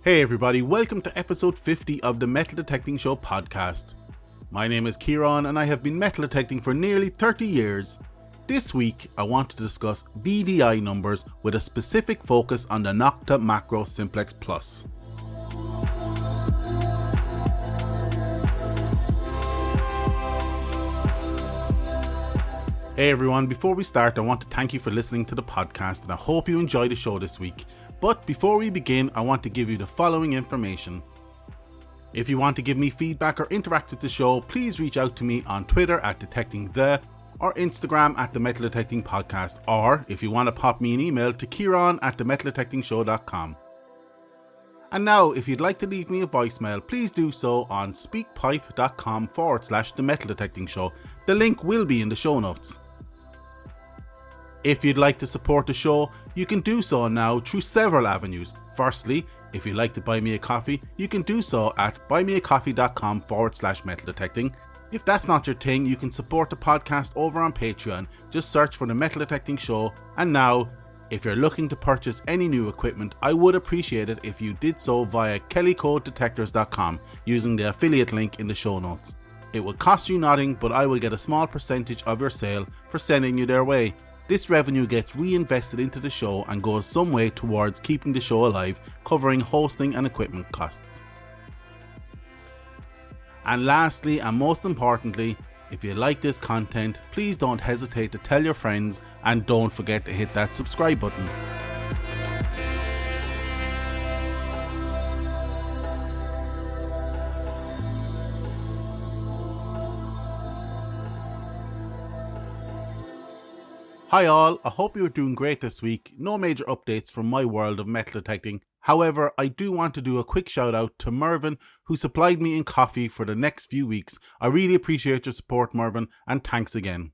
Hey everybody, welcome to episode 50 of the Metal Detecting Show podcast. My name is Kieran and I have been metal detecting for nearly 30 years. This week I want to discuss VDI numbers with a specific focus on the Nokta Makro Simplex I. Hey everyone, before we start I want to thank you for listening to the podcast and I hope you enjoy the show this week. But before we begin, I want to give you the following information. If you want to give me feedback or interact with the show, please reach out to me on Twitter at DetectingThe or Instagram at the Metal Detecting Podcast, or if you want to pop me an email to Kieran at themetaldetectingshow.com. And now, if you'd like to leave me a voicemail, please do so on speakpipe.com/The Metal Detecting Show. The link will be in the show notes. If you'd like to support the show, you can do so now through several avenues. Firstly, if you'd like to buy me a coffee, you can do so at buymeacoffee.com/metal detecting. If that's not your thing, you can support the podcast over on Patreon. Just search for the Metal Detecting Show. And now, if you're looking to purchase any new equipment, I would appreciate it if you did so via kellycodedetectors.com using the affiliate link in the show notes. It will cost you nothing, but I will get a small percentage of your sale for sending you their way. This revenue gets reinvested into the show and goes some way towards keeping the show alive, covering hosting and equipment costs. And lastly, and most importantly, if you like this content, please don't hesitate to tell your friends and don't forget to hit that subscribe button. Hi all, I hope you're doing great this week. No major updates from my world of metal detecting. However, I do want to do a quick shout out to Mervyn, who supplied me in coffee for the next few weeks. I really appreciate your support, Mervyn, and thanks again.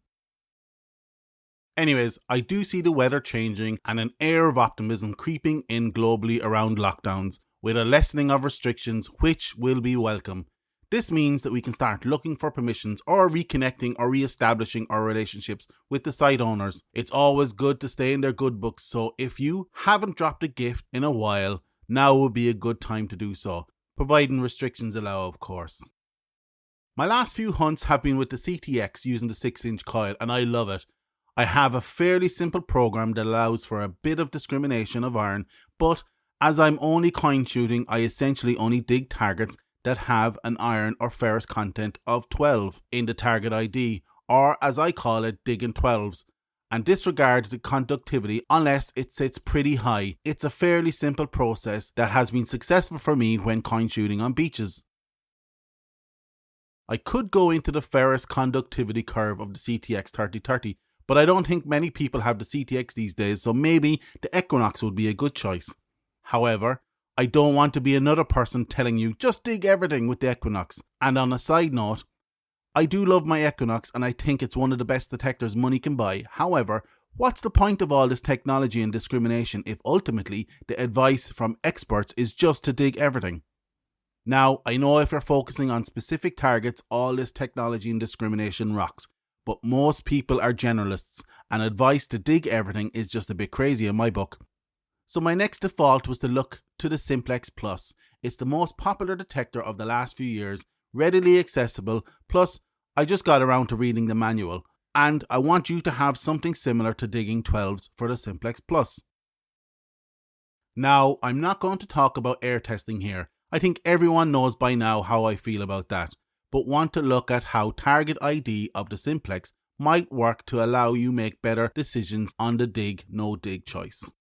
Anyways, I do see the weather changing and an air of optimism creeping in globally around lockdowns, with a lessening of restrictions, which will be welcome. This means that we can start looking for permissions or reconnecting or re-establishing our relationships with the site owners. It's always good to stay in their good books, so if you haven't dropped a gift in a while, now would be a good time to do so, providing restrictions allow, of course. My last few hunts have been with the CTX using the 6-inch coil, and I love it. I have a fairly simple program that allows for a bit of discrimination of iron, but as I'm only coin shooting, I essentially only dig targets that have an iron or ferrous content of 12 in the target ID, or as I call it, digging 12s, and disregard the conductivity unless it sits pretty high. It's a fairly simple process that has been successful for me when coin shooting on beaches. I could go into the ferrous conductivity curve of the CTX 3030, but I don't think many people have the CTX these days, so maybe the Equinox would be a good choice. However, I don't want to be another person telling you just dig everything with the Equinox. And on a side note, I do love my Equinox and I think it's one of the best detectors money can buy. However, what's the point of all this technology and discrimination if ultimately the advice from experts is just to dig everything? Now, I know if you're focusing on specific targets, all this technology and discrimination rocks. But most people are generalists and advice to dig everything is just a bit crazy in my book. So my next default was to look to the Simplex Plus. It's the most popular detector of the last few years, readily accessible, plus I just got around to reading the manual, and I want you to have something similar to digging 12s for the Simplex Plus. Now, I'm not going to talk about air testing here. I think everyone knows by now how I feel about that, but want to look at how target ID of the Simplex might work to allow you make better decisions on the dig, no dig choice.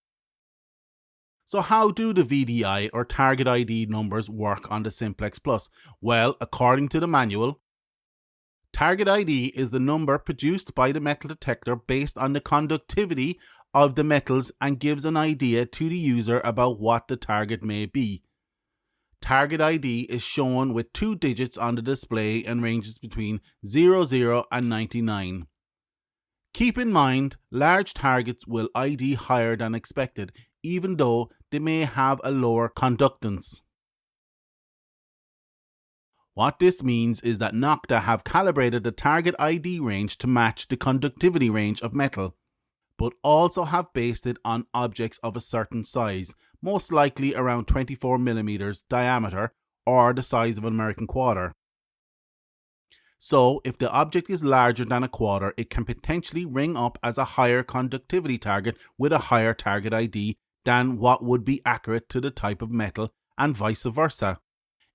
So how do the VDI or target ID numbers work on the Simplex Plus? Well, according to the manual, target ID is the number produced by the metal detector based on the conductivity of the metals and gives an idea to the user about what the target may be. Target ID is shown with 2 digits on the display and ranges between 00 and 99. Keep in mind, large targets will ID higher than expected, even though they may have a lower conductance. What this means is that Nokta have calibrated the target ID range to match the conductivity range of metal, but also have based it on objects of a certain size, most likely around 24mm diameter or the size of an American quarter. So, if the object is larger than a quarter, it can potentially ring up as a higher conductivity target with a higher target ID than what would be accurate to the type of metal, and vice versa.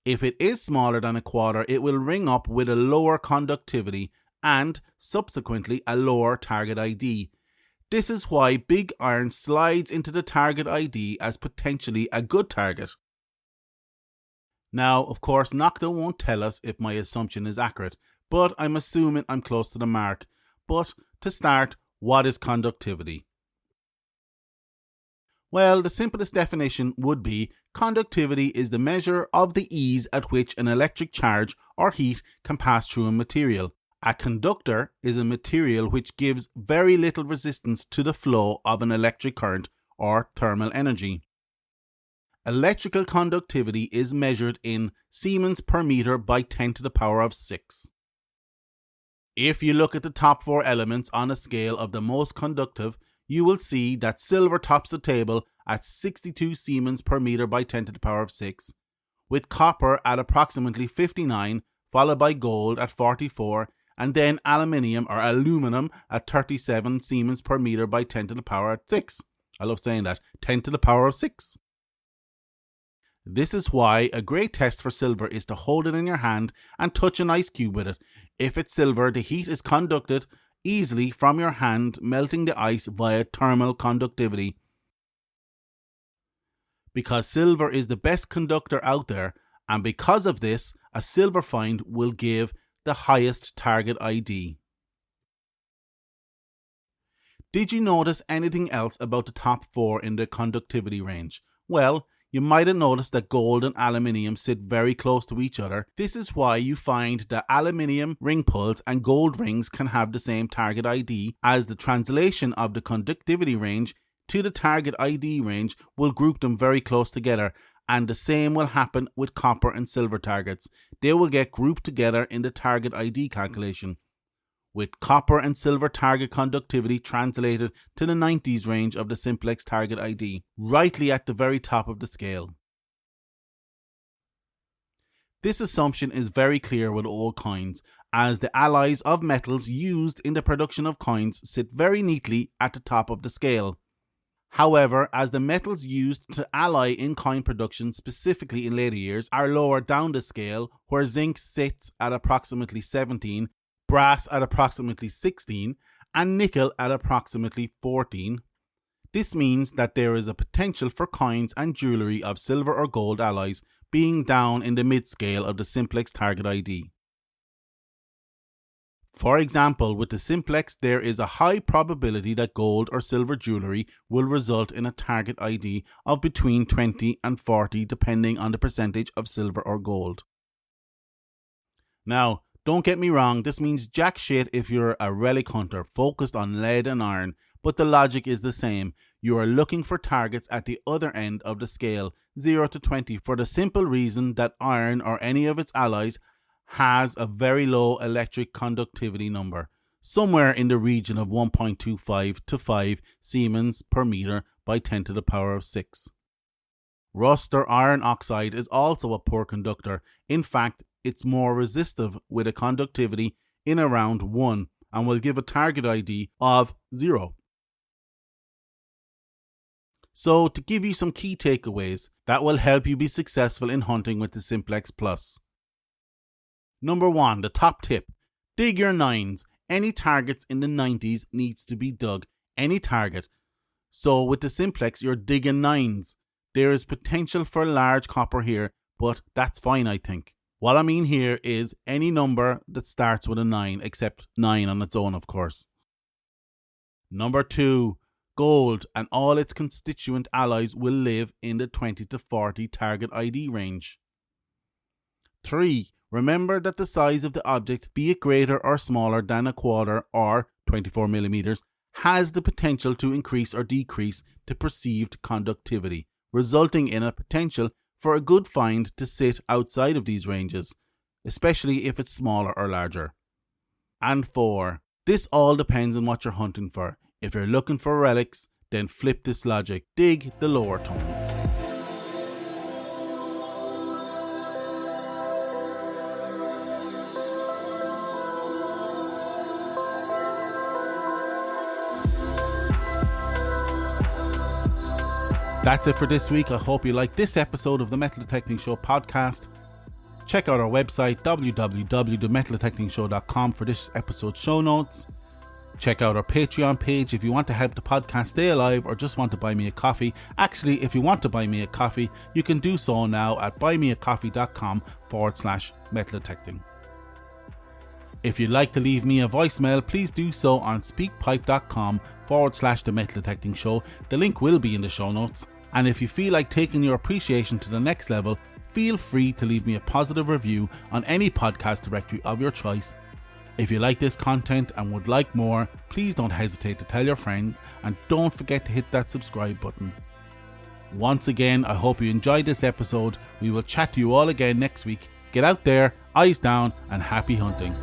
If it is smaller than a quarter, it will ring up with a lower conductivity and, subsequently, a lower target ID. This is why big iron slides into the target ID as potentially a good target. Now, of course, Nokta won't tell us if my assumption is accurate, but I'm assuming I'm close to the mark. But to start, what is conductivity? Well, the simplest definition would be conductivity is the measure of the ease at which an electric charge or heat can pass through a material. A conductor is a material which gives very little resistance to the flow of an electric current or thermal energy. Electrical conductivity is measured in Siemens per meter by 10 to the power of 6. If you look at the top 4 elements on a scale of the most conductive, you will see that silver tops the table at 62 Siemens per meter by 10 to the power of 6, with copper at approximately 59, followed by gold at 44, and then aluminum at 37 Siemens per meter by 10 to the power of 6. I love saying that, 10 to the power of 6. This is why a great test for silver is to hold it in your hand and touch an ice cube with it. If it's silver, the heat is conducted easily from your hand, melting the ice via thermal conductivity. Because silver is the best conductor out there, and because of this, a silver find will give the highest target ID. Did you notice anything else about the top 4 in the conductivity range? Well, you might have noticed that gold and aluminium sit very close to each other. This is why you find that aluminium ring pulls and gold rings can have the same target ID, as the translation of the conductivity range to the target ID range will group them very close together, and the same will happen with copper and silver targets. They will get grouped together in the target ID calculation, with copper and silver target conductivity translated to the 90s range of the simplex target ID, rightly at the very top of the scale. This assumption is very clear with all coins, as the alloys of metals used in the production of coins sit very neatly at the top of the scale. However, as the metals used to alloy in coin production, specifically in later years, are lower down the scale, where zinc sits at approximately 17, brass at approximately 16, and nickel at approximately 14. This means that there is a potential for coins and jewellery of silver or gold alloys being down in the mid-scale of the simplex target ID. For example, with the simplex, there is a high probability that gold or silver jewellery will result in a target ID of between 20 and 40 depending on the percentage of silver or gold. Now, don't get me wrong, this means jack shit if you're a relic hunter focused on lead and iron, but the logic is the same. You are looking for targets at the other end of the scale, 0 to 20, for the simple reason that iron or any of its alloys has a very low electric conductivity number, somewhere in the region of 1.25 to 5 Siemens per meter by 10 to the power of 6. Rust or iron oxide is also a poor conductor. In fact, it's more resistive with a conductivity in around 1 and will give a target ID of 0. So, to give you some key takeaways that will help you be successful in hunting with the Simplex Plus. Number 1, the top tip. Dig your 9s. Any targets in the 90s needs to be dug. Any target. So with the Simplex, you're digging 9s. There is potential for large copper here, but that's fine, I think. What I mean here is any number that starts with a 9, except 9 on its own, of course. Number 2, gold and all its constituent alloys will live in the 20 to 40 target ID range. 3, remember that the size of the object, be it greater or smaller than a quarter or 24 millimeters, has the potential to increase or decrease the perceived conductivity, resulting in a potential for a good find to sit outside of these ranges, especially if it's smaller or larger. And 4, this all depends on what you're hunting for. If you're looking for relics, then flip this logic. Dig the lower tones. That's it for this week. I hope you liked this episode of the Metal Detecting Show podcast. Check out our website www.metaldetectingshow.com for this episode's show notes. Check out our Patreon page if you want to help the podcast stay alive or just want to buy me a coffee. Actually, if you want to buy me a coffee, you can do so now at buymeacoffee.com/metal-detecting. If you'd like to leave me a voicemail, please do so on speakpipe.com/the Metal Detecting Show. The link will be in the show notes. And if you feel like taking your appreciation to the next level, feel free to leave me a positive review on any podcast directory of your choice. If you like this content and would like more, please don't hesitate to tell your friends, and don't forget to hit that subscribe button. Once again, I hope you enjoyed this episode. We will chat to you all again next week. Get out there, eyes down, and happy hunting.